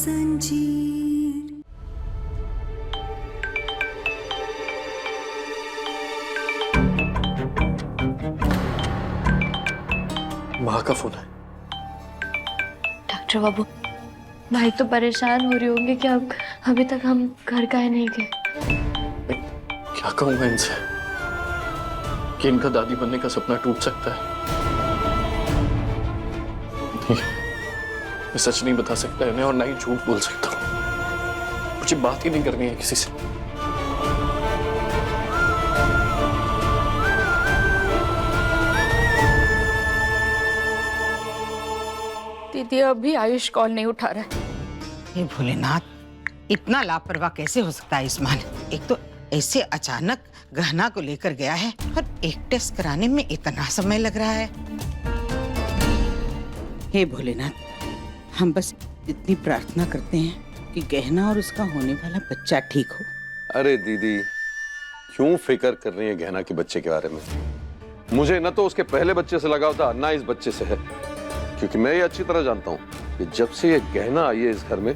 संजीर। माँ का फोन है। डॉक्टर बाबू, भाई तो परेशान हो रही होंगे कि अब अभी तक हम घर का ही नहीं गए। क्या कहूंगा इनसे कि इनका दादी बनने का सपना टूट सकता है। मैं सच नहीं बता सकता इन्हें और ना ही झूठ बोल सकता हूँ। मुझे बात ही नहीं करनी है किसी से। दीदी अभी आयुष कॉल नहीं उठा रहा है। हे भोलेनाथ, इतना लापरवाह कैसे हो सकता है इस्मान? एक तो ऐसे अचानक गहना को लेकर गया है और एक टेस्ट कराने में इतना समय लग रहा है। हे भोलेनाथ, हम बस इतनी प्रार्थना करते हैं कि गहना और उसका होने वाला बच्चा ठीक हो। अरे दीदी, क्यों फिक्र कर रही है गहना के बच्चे के बारे में? मुझे न तो उसके पहले बच्चे से लगाव था, ना इस बच्चे से है। क्योंकि मैं ये अच्छी तरह जानता हूँ कि जब से ये गहना आई है इस घर में,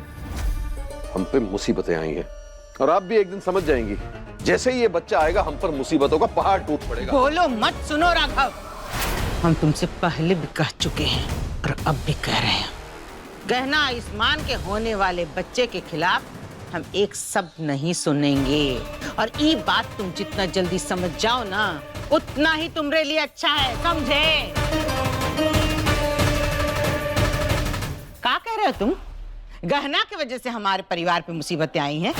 हम पे मुसीबतें आई हैं। और आप भी एक दिन समझ जाएंगी, जैसे ही ये बच्चा आएगा हम पर मुसीबतों का पहाड़ टूट पड़ेगा। बोलो मत, सुनो राघव, हम तुमसे पहले भी कह चुके हैं और अब भी कह रहे हैं, गहना आयुष्मान के होने वाले बच्चे के खिलाफ हम एक शब्द नहीं सुनेंगे। और ये बात तुम जितना जल्दी समझ जाओ ना, उतना ही तुम्हारे लिए अच्छा है, समझे? क्या कह रहे हो तुम? गहना की वजह से हमारे परिवार पे मुसीबतें आई हैं?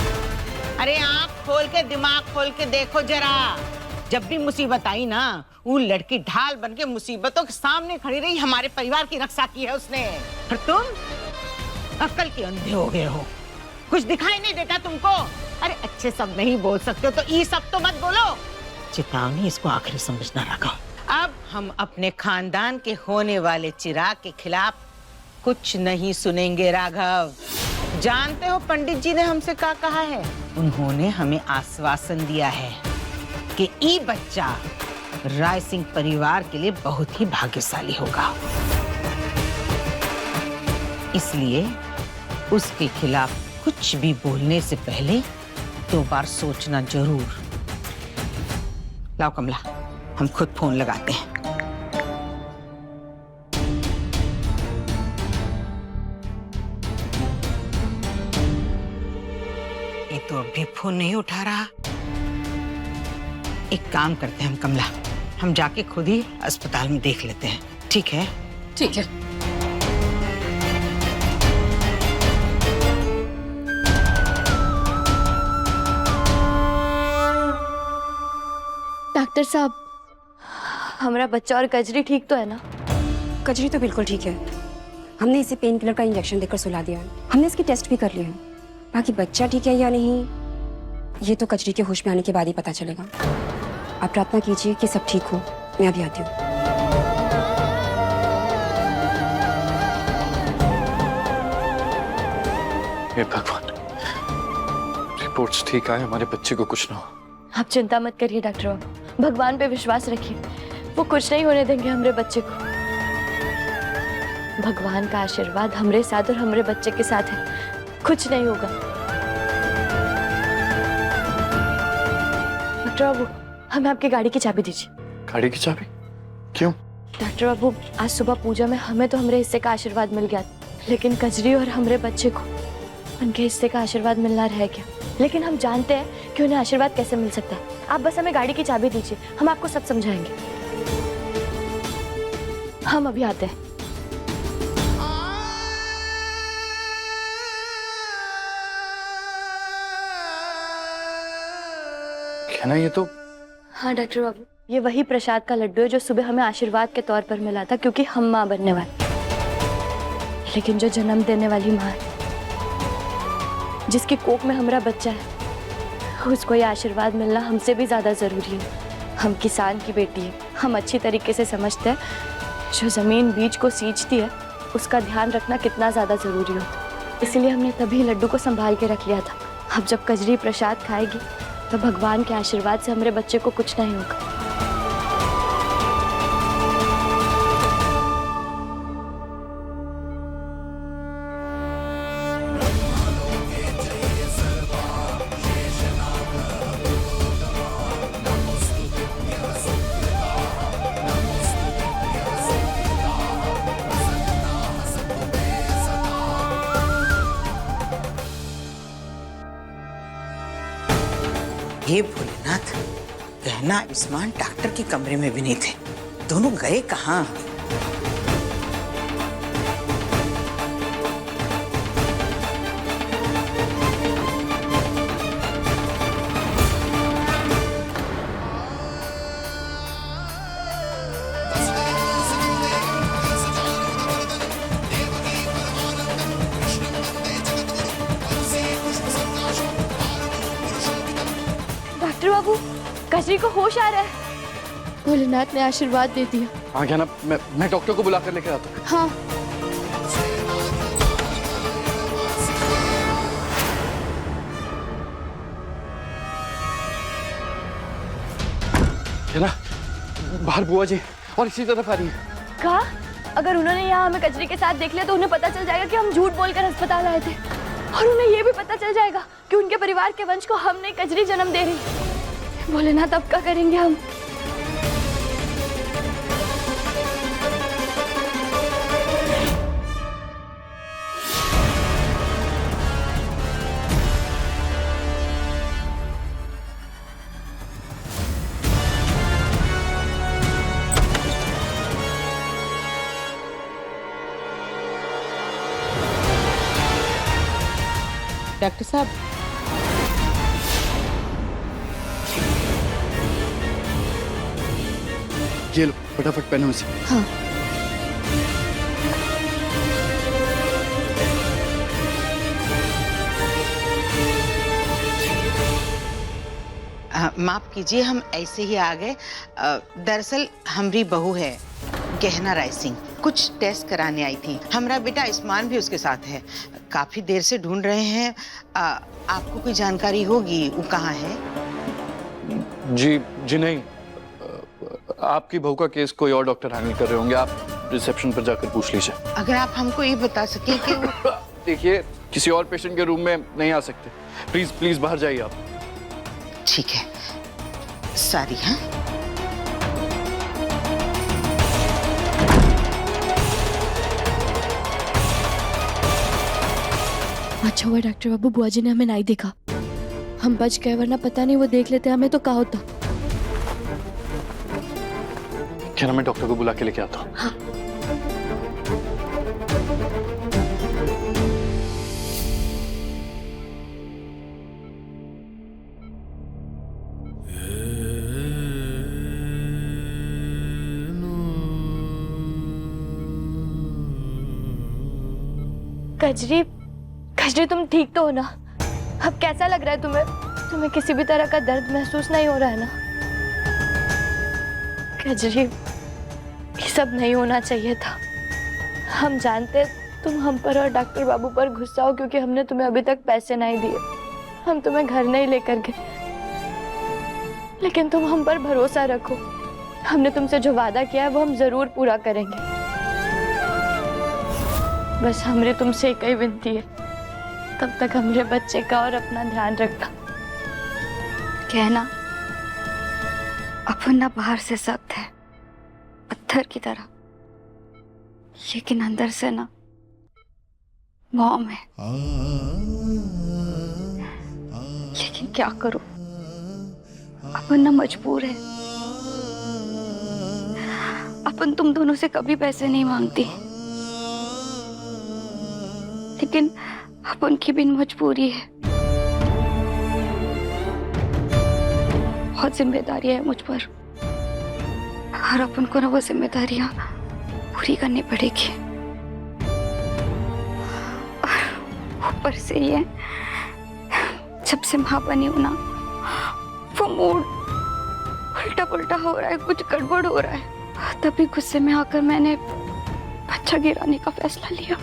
अरे आंख खोल के, दिमाग खोल के देखो जरा। जब भी मुसीबत आई ना, वो लड़की ढाल बन के मुसीबतों के सामने खड़ी रही, हमारे परिवार की रक्षा की है उसने। और तुम अक्ल के अंधे हो गए हो, कुछ दिखाई नहीं देता तुमको? अरे अच्छे सब नहीं बोल सकते तो ये सब तो मत बोलो। चेतावनी, इसको आखिरी समझना रखा। अब हम अपने खानदान के होने वाले चिराग के खिलाफ कुछ नहीं सुनेंगे राघव। जानते हो पंडित जी ने हमसे क्या कहा है? उन्होंने हमें आश्वासन दिया है कि ये बच्चा राय सिंह परिवार के लिए बहुत ही भाग्यशाली होगा। इसलिए उसके खिलाफ कुछ भी बोलने से पहले 2 बार सोचना जरूर। लाओ कमला, हम खुद फोन लगाते हैं। ये तो अभी फोन नहीं उठा रहा। एक काम करते हैं हम कमला, हम जाके खुद ही अस्पताल में देख लेते हैं, ठीक है? ठीक है। डॉक्टर साहब, हमारा बच्चा और कजरी ठीक तो है ना? कजरी तो बिल्कुल ठीक है। हमने इसे पेन किलर का इंजेक्शन देकर सुला दिया है। हमने इसकी टेस्ट भी कर लिए हैं। बाकी बच्चा ठीक है या नहीं, ये तो कजरी के होश में आने के बाद ही पता चलेगा। आप प्रार्थना कीजिए कि सब ठीक हो। मैं अभी आती हूँ। हे भगवान, रिपोर्ट्स ठीक आए, हमारे बच्चे को कुछ ना हो। आप चिंता मत करिए डॉक्टर बाबू, भगवान पे विश्वास रखिए, वो कुछ नहीं होने देंगे हमारे बच्चे को। भगवान का आशीर्वाद हमरे साथ और हमारे बच्चे के साथ है, कुछ नहीं होगा। डॉक्टर बाबू, हमें आपकी गाड़ी की चाबी दीजिए। गाड़ी की चाबी? क्यों? डॉक्टर बाबू, आज सुबह पूजा में हमें तो हमारे हिस्से का आशीर्वाद मिल गया, लेकिन कजरी और हमारे बच्चे को उनके हिस्से का आशीर्वाद मिलना रह गया। लेकिन हम जानते हैं कि उन्हें आशीर्वाद कैसे मिल सकता है। आप बस हमें गाड़ी की चाबी दीजिए, हम आपको सब समझाएंगे। हम अभी आते हैं। क्या ना ये तो? हाँ डॉक्टर बाबू, ये वही प्रसाद का लड्डू है जो सुबह हमें आशीर्वाद के तौर पर मिला था, क्योंकि हम माँ बनने वाले। लेकिन जो जन्म देने वाली माँ है, जिसकी कोख में हमारा बच्चा है, उसको ये आशीर्वाद मिलना हमसे भी ज्यादा जरूरी है। हम किसान की बेटी है, हम अच्छी तरीके से समझते हैं जो जमीन बीज को सींचती है, उसका ध्यान रखना कितना ज्यादा जरूरी हो। इसलिए हमने तभी लड्डू को संभाल के रख लिया था। अब जब कजरी प्रसाद खाएगी तो भगवान के आशीर्वाद से हमारे बच्चे को कुछ नहीं होगा। हे भोलेनाथ, गहना आयुष्मान डॉक्टर के कमरे में भी नहीं थे, दोनों गए कहाँ? डॉक्टर बाबू, कजरी को होश आ रहा है। भोलेनाथ ने आशीर्वाद दे दिया। हाँ क्या ना, मैं डॉक्टर को बुला कर लेकर आता हूँ। हाँ। क्या ना, बाहर बुआ जी और इसी तरफ आ रही है। कहा अगर उन्होंने यहाँ हमें कजरी के साथ देख लिया तो उन्हें पता चल जाएगा कि हम झूठ बोलकर अस्पताल आए थे, और उन्हें ये भी पता चल जाएगा कि उनके परिवार के वंश को हमने कजरी जन्म दे रही। भोलेनाथ, अब क्या करेंगे हम? डॉक्टर साहब, ये लो, फटाफट पहनो इसे। हाँ। माफ कीजिए, हम ऐसे ही आ गए। दरअसल हमारी बहू है गहना राय सिंह, कुछ टेस्ट कराने आई थी। हमारा बेटा आयुष्मान भी उसके साथ है। काफी देर से ढूंढ रहे हैं। आपको कोई जानकारी होगी वो कहाँ है? जी नहीं, आपकी बहू का केस कोई और डॉक्टर हैंडल कर रहे होंगे। आप रिसेप्शन पर जाकर पूछ लीजिए। अगर आप हमको ये बता सके कि देखिए, किसी और पेशेंट के रूम में नहीं आ सकते। प्लीज प्लीज बाहर जाइए आप। ठीक है, सारी है। अच्छा हुआ डॉक्टर बाबू बुआ जी ने हमें नहीं देखा, हम बच गए, वरना पता नहीं वो देख लेते हमें तो क्या होता। क्या ना, मैं डॉक्टर को बुला के लेके आता हूँ। हाँ। कजरी, कजरी तुम ठीक तो हो ना? अब कैसा लग रहा है तुम्हें? तुम्हें किसी भी तरह का दर्द महसूस नहीं हो रहा है ना? कजरी, ये सब नहीं होना चाहिए था। हम जानते तुम हम पर और डॉक्टर बाबू पर गुस्सा हो क्योंकि हमने तुम्हें अभी तक पैसे नहीं दिए। हम तुम्हें घर नहीं लेकर गए, लेकिन तुम हम पर भरोसा रखो। हमने तुमसे जो वादा किया है वो हम जरूर पूरा करेंगे। बस हमारी तुमसे एक ही विनती है, तब तक हमारे बच्चे का और अपना ध्यान रखना। कहना अपन ना बाहर से सख्त है, पत्थर की तरह, लेकिन अंदर से ना मॉम है। लेकिन क्या करूं, अपन ना मजबूर है। अपन तुम दोनों से कभी पैसे नहीं मांगती, लेकिन अपन की भी मजबूरी है। बहुत जिम्मेदारी है मुझ पर, और अपन को ना वो जिम्मेदारियां पूरी करनी पड़ेगी। और ऊपर से ये जब से मां बनी हूं ना, वो मूड उल्टा पुल्टा हो रहा है, कुछ गड़बड़ हो रहा है। तभी गुस्से में आकर मैंने बच्चा गिराने का फैसला लिया।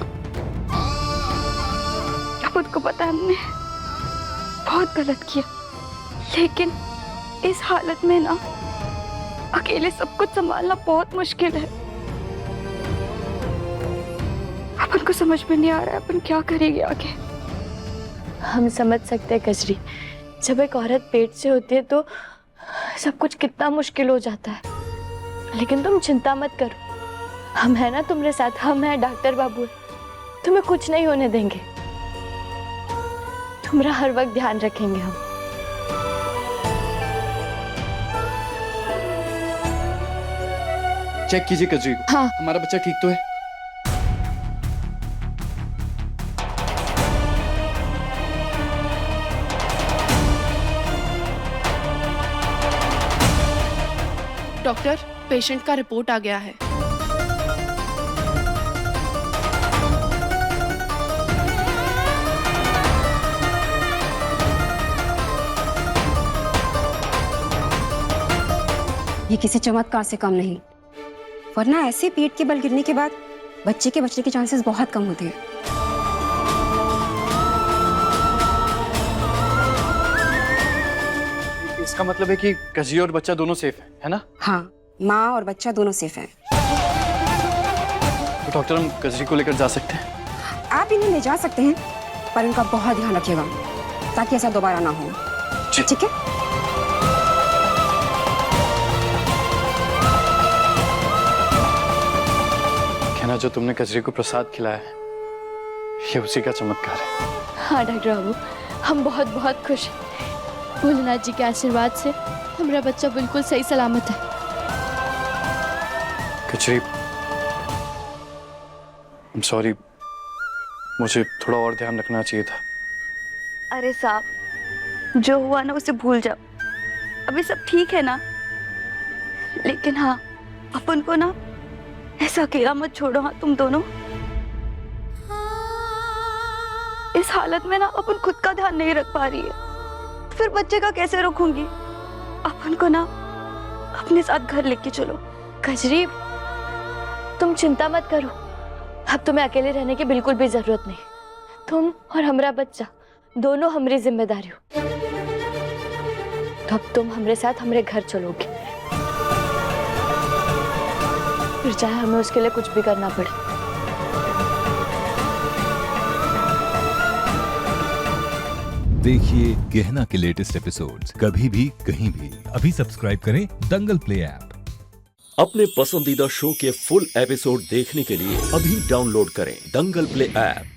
खुद को पता हमने बहुत गलत किया, लेकिन इस हालत में ना अकेले सब कुछ संभालना बहुत मुश्किल है। अपन को समझ में नहीं आ रहा है अपन क्या करेंगे आगे। हम समझ सकते हैं कजरी, जब एक औरत पेट से होती है तो सब कुछ कितना मुश्किल हो जाता है, लेकिन तुम चिंता मत करो, हम है ना तुम्हारे साथ। हम है, डॉक्टर बाबू, तुम्हें कुछ नहीं होने देंगे। तुम्हारा हर वक्त ध्यान रखेंगे हम। चेक कीजिए कजरी को। हाँ। हमारा बच्चा ठीक तो है? डॉक्टर, पेशेंट का रिपोर्ट आ गया है। ये किसी चमत्कार से कम नहीं, वरना ऐसे पेट के बल गिरने के बाद बच्चे के बचने के चांसेस बहुत कम होते हैं। इसका मतलब है कि कजरी और बच्चा दोनों सेफ है ना? हाँ, माँ और बच्चा दोनों सेफ हैं। तो डॉक्टर, हम कजरी को लेकर जा सकते हैं? आप इन्हें ले जा सकते हैं, पर उनका बहुत ध्यान रखिएगा ताकि ऐसा दोबारा ना हो। ठीक है? कहना जो तुमने कजरी को प्रसाद खिलाया है, ये उसी का चमत्कार है। हाँ डॉक्टर बाबू, हम बहुत बहुत खुश हैं। भोलेनाथ जी के आशीर्वाद से हमारा बच्चा बिल्कुल सही सलामत है। कजरी, I'm sorry, मुझे थोड़ा और ध्यान रखना चाहिए था। अरे साहब, जो हुआ ना उसे भूल जाओ, अभी सब ठीक है ना। लेकिन हाँ, अपन को ना ऐसा अकेला मत छोड़ो। हाँ, तुम दोनों इस हालत में ना अपन खुद का ध्यान नहीं रख पा रही है, तो फिर बच्चे का कैसे रखूंगी। अपन को ना अपने साथ घर लेके चलो। कजरी, तुम चिंता मत करो, अब तुम्हें अकेले रहने की बिल्कुल भी जरूरत नहीं। तुम और हमारा बच्चा दोनों हमारी जिम्मेदारी हो। तो अब तुम हमारे साथ हमारे घर चलोगे, फिर चाहे हमें उसके लिए कुछ भी करना पड़े। देखिए गहना के लेटेस्ट एपिसोड्स कभी भी कहीं भी। अभी सब्सक्राइब करें दंगल प्ले ऐप। अपने पसंदीदा शो के फुल एपिसोड देखने के लिए अभी डाउनलोड करें दंगल प्ले ऐप।